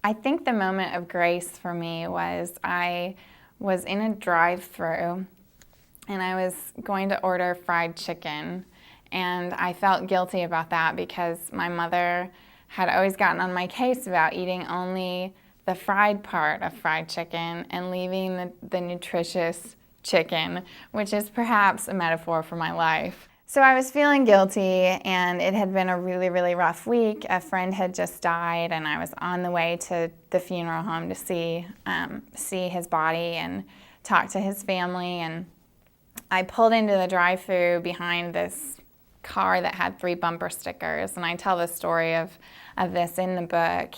I think the moment of grace for me was I was in a drive-through and I was going to order fried chicken, and I felt guilty about that because my mother had always gotten on my case about eating only the fried part of fried chicken and leaving the nutritious chicken, which is perhaps a metaphor for my life. So I was feeling guilty, and it had been a really, really rough week. A friend had just died, and I was on the way to the funeral home to see his body and talk to his family. And I pulled into the drive-thru behind this car that had 3 bumper stickers, and I tell the story of this in the book.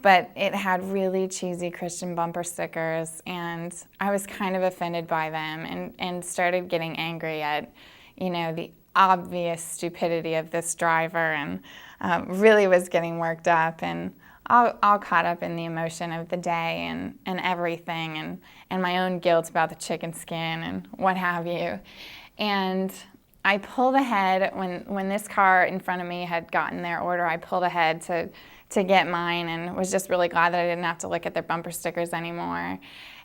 But it had really cheesy Christian bumper stickers, and I was kind of offended by them and started getting angry at, the obvious stupidity of this driver, and really was getting worked up and all caught up in the emotion of the day and everything and my own guilt about the chicken skin and what have you. And I pulled ahead when this car in front of me had gotten their order. I pulled ahead to get mine and was just really glad that I didn't have to look at their bumper stickers anymore.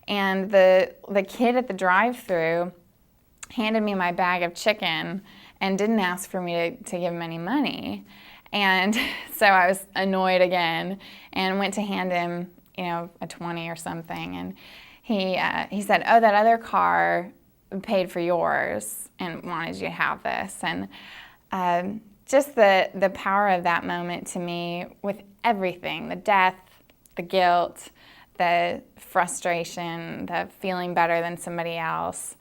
And the kid at the drive-thru handed me my bag of chicken and didn't ask for me to give him any money. And so I was annoyed again and went to hand him, a 20 or something. And he said, "Oh, that other car paid for yours and wanted you to have this." And just the power of that moment to me, with everything, the death, the guilt, the frustration, the feeling better than somebody else,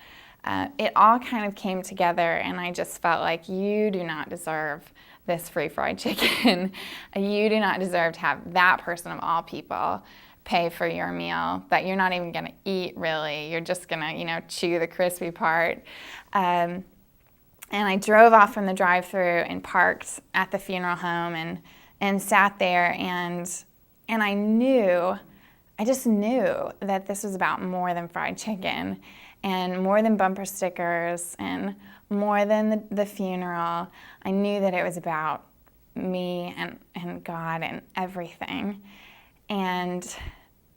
it all kind of came together, and I just felt like, you do not deserve this free fried chicken. You do not deserve to have that person of all people pay for your meal that you're not even going to eat, really. You're just going to, chew the crispy part. And I drove off from the drive-thru and parked at the funeral home and sat there, and I just knew that this was about more than fried chicken and more than bumper stickers and more than the funeral. I knew that it was about me and God and everything. And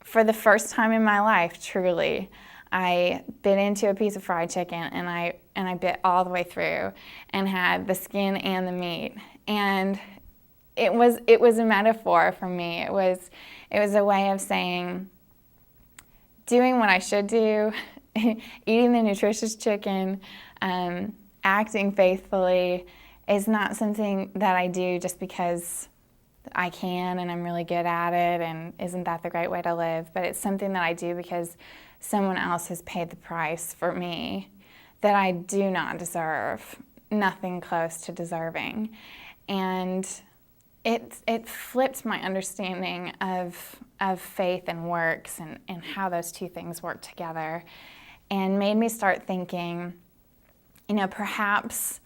for the first time in my life, truly, I bit into a piece of fried chicken and I bit all the way through and had the skin and the meat. And it was a metaphor for me. It was a way of saying, doing what I should do, eating the nutritious chicken, acting faithfully is not something that I do just because I can and I'm really good at it and isn't that the great way to live, but it's something that I do because someone else has paid the price for me that I do not deserve, nothing close to deserving. And it flipped my understanding of faith and works and how those two things work together, and made me start thinking, perhaps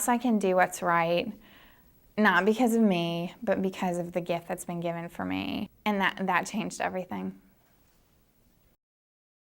I can do what's right, not because of me, but because of the gift that's been given for me. And that changed everything.